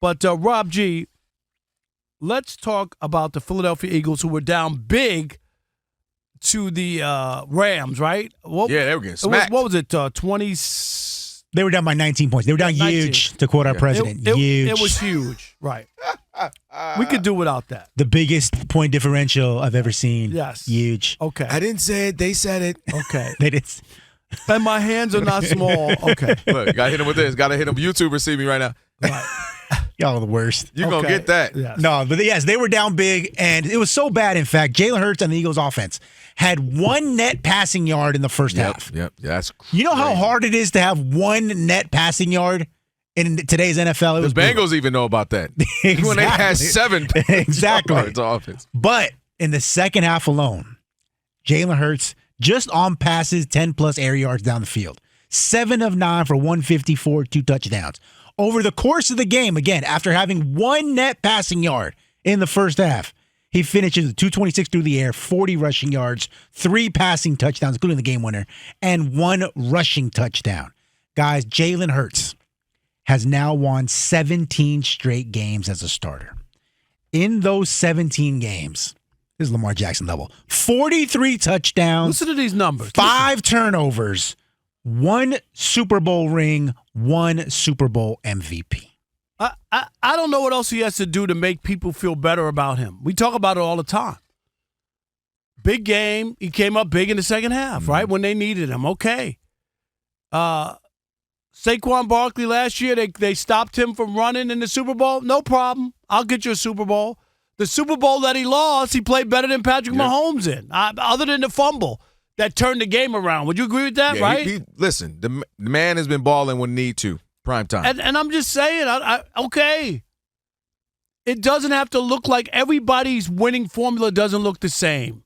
But Rob G, let's talk about the Philadelphia Eagles, who were down big to the Rams, right? They were getting smacked. What was it, 20? They were down by 19 points. They were down 19. huge, to quote our president. Huge. It was huge, right. We could do without that. The biggest point differential I've ever seen. Yes. Huge. Okay. I didn't say it. They said it. Okay. They did. And my hands are not small. Okay. Look, got to hit him with this. Got to hit him. YouTubers see me right now. Right. Y'all are the worst. You're going to get that. Yes. No, but yes, they were down big, and it was so bad, in fact, Jalen Hurts and the Eagles offense had one net passing yard in the first half. Yep, that's crazy. You know how hard it is to have one net passing yard in today's NFL? The Bengals even know about that. Exactly. When they had 7 exactly. yards offense. But in the second half alone, Jalen Hurts just on passes 10-plus air yards down the field. 7 of 9 for 154, 2 touchdowns. Over the course of the game, again, after having one net passing yard in the first half, he finishes with 226 through the air, 40 rushing yards, 3 passing touchdowns, including the game winner, and 1 rushing touchdown. Guys, Jalen Hurts has now won 17 straight games as a starter. In those 17 games, this is Lamar Jackson level, 43 touchdowns. Listen to these numbers. 5 turnovers, 1 Super Bowl ring, 1 Super Bowl MVP. I don't know what else he has to do to make people feel better about him. We talk about it all the time. Big game. He came up big in the second half, right, when they needed him. Okay. Saquon Barkley last year, they stopped him from running in the Super Bowl. No problem. I'll get you a Super Bowl. The Super Bowl that he lost, he played better than Patrick Mahomes in, other than the fumble that turned the game around. Would you agree with that, right? Listen, the man has been balling when need to. Prime time. And I'm just saying, okay. It doesn't have to look like everybody's winning formula doesn't look the same.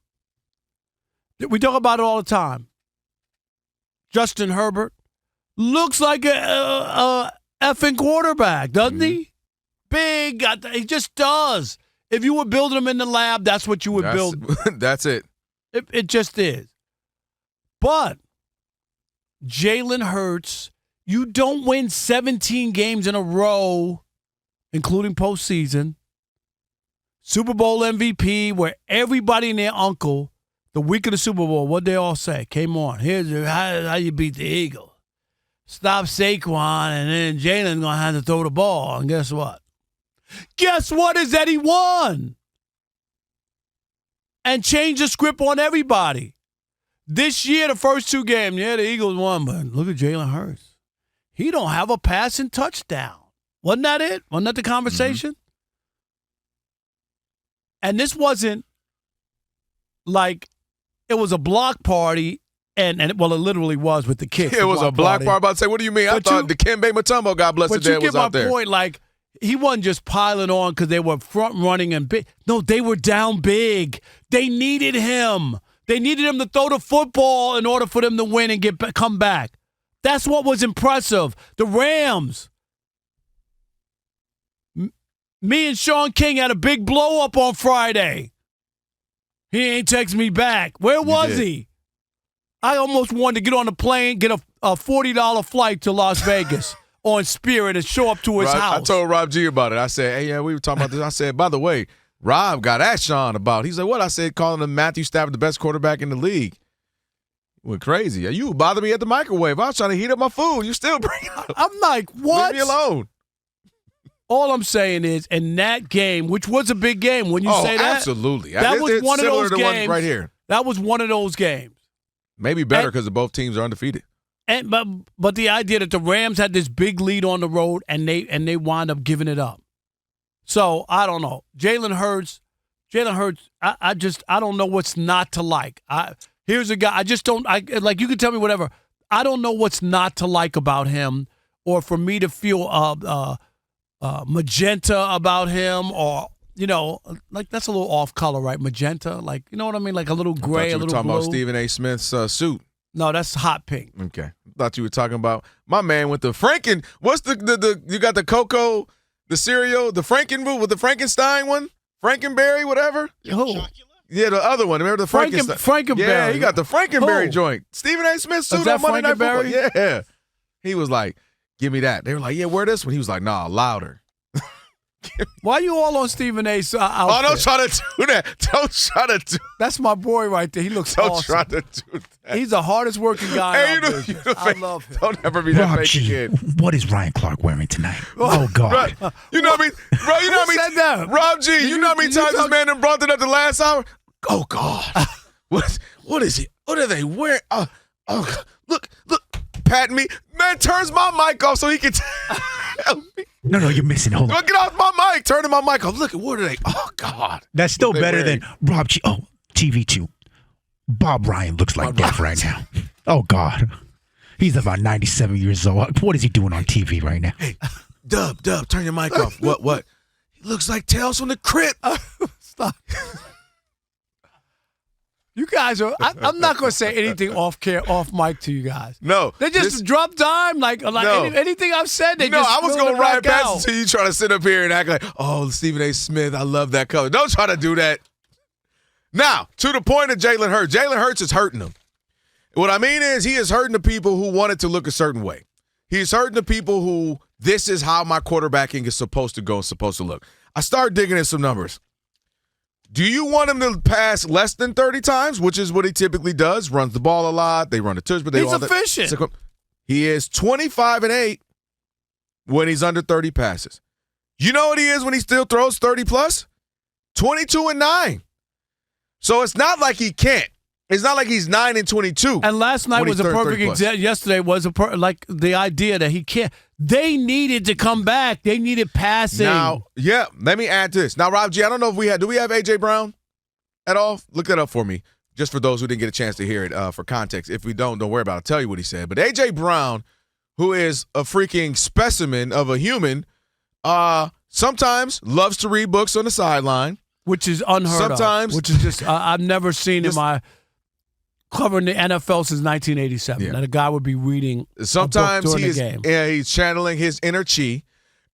We talk about it all the time. Justin Herbert looks like a effing quarterback, doesn't he? Big. He just does. If you were building him in the lab, that's what you would build. That's it. It just is. But Jalen Hurts, you don't win 17 games in a row, including postseason. Super Bowl MVP, where everybody and their uncle, the week of the Super Bowl, what'd they all say? Came on. Here's how you beat the Eagles. Stop Saquon, and then Jalen's going to have to throw the ball. And guess what? Guess what is that he won? And changed the script on everybody. This year, the first 2 games, the Eagles won, but look at Jalen Hurts. He don't have a passing touchdown. Wasn't that it? Wasn't that the conversation? Mm-hmm. And this wasn't like it was a block party, and it literally was with the kicks. It was a block party. About to say, what do you mean? I thought Dikembe Mutombo, God bless the dead, was out there. But you get my point, like, he wasn't just piling on because they were front running and big. No, they were down big. They needed him. They needed him to throw the football in order for them to win and come back. That's what was impressive. The Rams. Me and Sean King had a big blow-up on Friday. He ain't text me back. Where was he? I almost wanted to get on the plane, get a $40 flight to Las Vegas on Spirit and show up to his house. I told Rob G about it. I said, hey, we were talking about this. I said, by the way, Rob got asked Sean about it. He's like, what? I said, calling him Matthew Stafford the best quarterback in the league. Went crazy. You would bother me at the microwave. I was trying to heat up my food. You still bring it up. I'm like, what? Leave me alone. All I'm saying is, in that game, which was a big game, when you say that, absolutely. That was one of those games right here. That was one of those games. Maybe better because both teams are undefeated. But the idea that the Rams had this big lead on the road and they wind up giving it up. So I don't know. Jalen Hurts. I don't know what's not to like. Here's a guy. Like you can tell me whatever. I don't know what's not to like about him, or for me to feel magenta about him, or like that's a little off color, right? Magenta, like you know what I mean, like a little gray, a little blue. Talking about Stephen A. Smith's suit. No, that's hot pink. Okay, thought you were talking about my man with the Franken. What's the you got the cocoa, the cereal, the Franken with the Frankenstein one, Frankenberry, whatever. Who? Yeah, the other one. Remember the Frankenstein? Frankenberry. Yeah, he got the Frankenberry joint. Stephen A. Smith suit on Monday Night Football. Yeah, he was like, "Give me that." They were like, "Yeah, wear this one." He was like, "Nah, louder." Why you all on Stephen A's outfit? Oh, don't try to do that. Don't try to do That's my boy right there. He looks Don't awesome. try to do that. He's the hardest working guy Hey, in our business. I love him. Don't ever be that Rob fake G, again. what is Ryan Clark wearing tonight? Oh, God. Right. You know what I mean? Bro, you know what I Who mean? said that? Rob G, you know how many did you times this talk- man done brought it up the last hour? Oh, God. What is it? What are they wearing? Oh, look, patting me. Man, turns my mic off so he can tell me. No, you're missing. Hold on. Get off my mic. Turning my mic off. Look at what are they? Oh, God. That's still What they better wearing? than Rob G. Oh, TV2. Bob Ryan looks like death right now. Oh, God. He's about 97 years old. What is he doing on TV right now? Hey, Dub, turn your mic off. What? He looks like Tales from the Crypt. Stop. You guys are. I'm not going to say anything off mic to you guys. No. They just drop dime like No. anything I've said. They just I was going to ride past until you try to sit up here and act like, oh, Stephen A. Smith, I love that color. Don't try to do that. Now, to the point of Jalen Hurts. Jalen Hurts is hurting them. What I mean is he is hurting the people who want it to look a certain way. He's hurting the people who this is how my quarterbacking is supposed to go and supposed to look. I started digging in some numbers. Do you want him to pass less than 30 times, which is what he typically does, runs the ball a lot, they run the touch, but they He's all efficient. He is 25-8 when he's under 30 passes. You know what he is when he still throws 30 plus? 22-9. So it's not like he can't. It's not like he's 9-22. And last night when was he's a 30 perfect plus. example. Yesterday was like the idea that he can't. They needed to come back. They needed passing. Now, yeah, let me add this. Now, Rob G, I don't know if do we have A.J. Brown at all? Look that up for me, just for those who didn't get a chance to hear it for context. If we don't worry about it. I'll tell you what he said. But A.J. Brown, who is a freaking specimen of a human, sometimes loves to read books on the sideline. Which is unheard Sometimes- of. Which is just, I've never seen in my covering the NFL since 1987 that a guy would be reading Sometimes a book during he's the game. he's channeling his inner chi,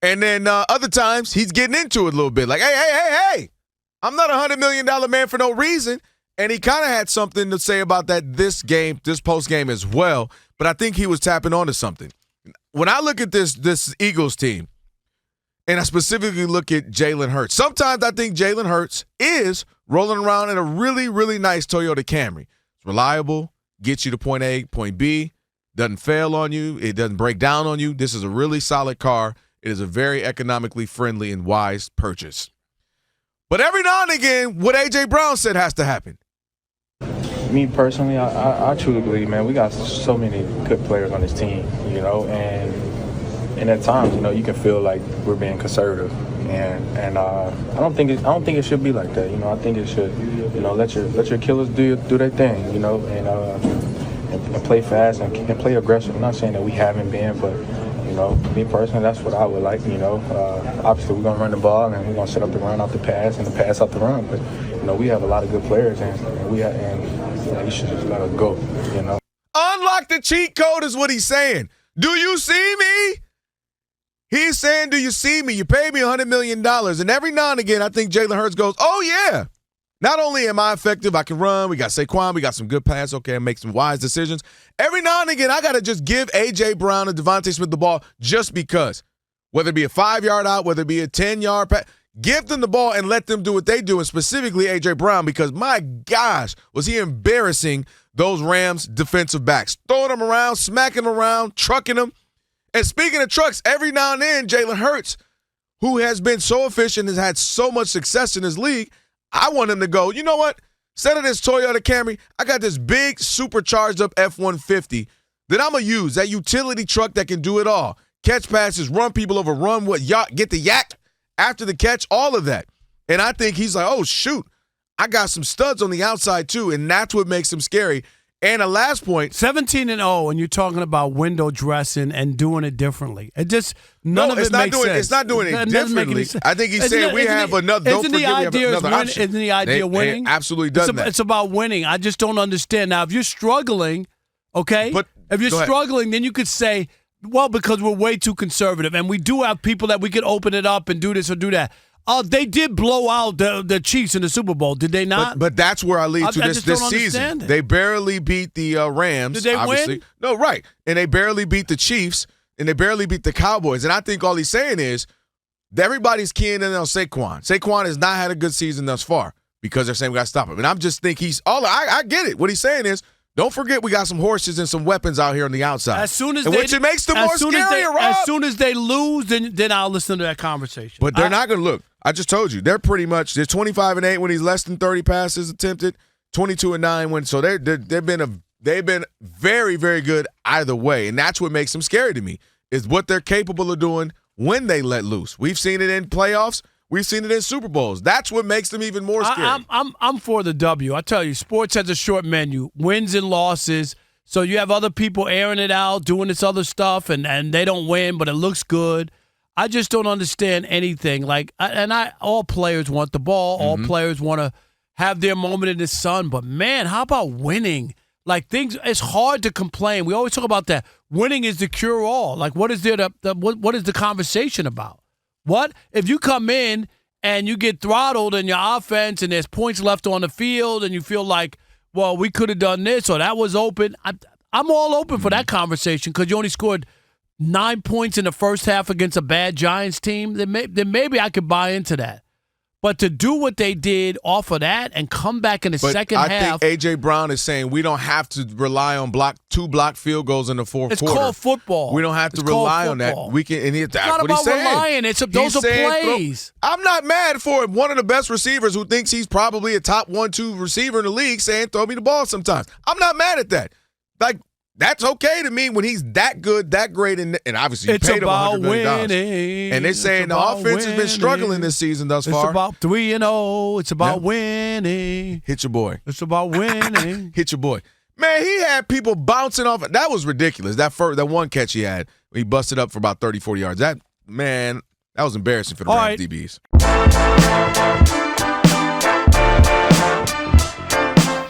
and then other times he's getting into it a little bit. Like, hey, I'm not $100 million man for no reason. And he kind of had something to say about that this post game as well. But I think he was tapping onto something. When I look at this Eagles team, and I specifically look at Jalen Hurts, sometimes I think Jalen Hurts is rolling around in a really, really nice Toyota Camry. It's reliable, gets you to point A, point B, doesn't fail on you, it doesn't break down on you. This is a really solid car. It is a very economically friendly and wise purchase. But every now and again, what A.J. Brown said has to happen. Me personally, I truly believe, man, we got so many good players on this team, and at times, you can feel like we're being conservative, and I don't think it should be like that. I think it should, let your killers do their thing, and play fast and play aggressive. I'm not saying that we haven't been, but me personally, that's what I would like. Obviously we're gonna run the ball and we're gonna set up the run off the pass and the pass off the run, but we have a lot of good players and you should just let them go. Unlock the cheat code is what he's saying. Do you see me? He's saying, do you see me? You paid me $100 million. And every now and again, I think Jalen Hurts goes, oh, yeah. Not only am I effective, I can run. We got Saquon. We got some good pass. Okay, I make some wise decisions. Every now and again, I got to just give A.J. Brown and Devontae Smith the ball just because. Whether it be a 5-yard out, whether it be a 10-yard pass, give them the ball and let them do what they do, and specifically A.J. Brown, because my gosh, was he embarrassing those Rams defensive backs. Throwing them around, smacking them around, trucking them. And speaking of trucks, every now and then, Jalen Hurts, who has been so efficient and has had so much success in his league, I want him to go, you know what? Instead of this Toyota Camry, I got this big supercharged up F-150 that I'm going to use, that utility truck that can do it all. Catch passes, run people over, run what, get the yak after the catch, all of that. And I think he's like, oh, shoot, I got some studs on the outside too, and that's what makes him scary. And a last point, 17-0, and you're talking about window dressing and doing it differently. It just none of it makes sense. It's not doing it differently. I think he's saying we have another. Isn't the idea winning? It absolutely does that. It's about winning. I just don't understand. Now, if you're struggling, okay, but if you're struggling, then you could say, well, because we're way too conservative, and we do have people that we could open it up and do this or do that. They did blow out the Chiefs in the Super Bowl, did they not? But that's where I lead to this season. Understand it. They barely beat the Rams. Did they obviously. win? No, right. And they barely beat the Chiefs, and they barely beat the Cowboys. And I think all he's saying is, everybody's keying in on Saquon. Saquon has not had a good season thus far because they're saying we got to stop him. And I'm just think I get it. What he's saying is, don't forget we got some horses and some weapons out here on the outside. Which it makes them more scary, Rob. As soon as they lose, then I'll listen to that conversation. But they're not going to look. I just told you. They're 25-8 when he's less than 30 passes attempted, 22-9 when. So they've been very, very good either way. And that's what makes them scary to me, is what they're capable of doing when they let loose. We've seen it in playoffs. We've seen it in Super Bowls. That's what makes them even more scary. I'm for the W. I tell you, sports has a short menu, wins and losses. So you have other people airing it out, doing this other stuff, and they don't win, but it looks good. I just don't understand anything. All players want the ball. All players want to have their moment in the sun. But man, how about winning? It's hard to complain. We always talk about that. Winning is the cure-all. What is there what is the conversation about? What? If you come in and you get throttled in your offense and there's points left on the field and you feel like, well, we could have done this or that was open. I'm all open for that conversation because you only scored 9 points in the first half against a bad Giants team. Then maybe I could buy into that. But to do what they did off of that and come back in the second half. I think A.J. Brown is saying we don't have to rely on two block field goals in the fourth quarter. It's called football. We don't have to rely on that. We can. And it's not about relying. Those are plays. I'm not mad for one of the best receivers who thinks he's probably a top 1-2 receiver in the league saying throw me the ball sometimes. I'm not mad at that. That's okay to me when he's that good, that great, and obviously you paid him $100 million. And they're saying the offense has been struggling this season thus far. It's about 3-0. It's about winning. Hit your boy. It's about winning. Hit your boy. Man, he had people bouncing off. That was ridiculous. That one catch he had, he busted up for about 30, 40 yards. That was embarrassing for the Rams DBs.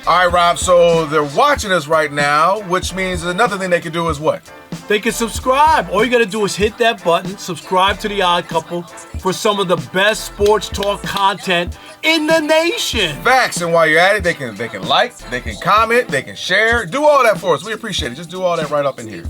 All right, Rob, so they're watching us right now, which means another thing they can do is what? They can subscribe. All you got to do is hit that button, subscribe to The Odd Couple for some of the best sports talk content in the nation. Facts, and while you're at it, they can like, they can comment, they can share. Do all that for us. We appreciate it. Just do all that right up in here.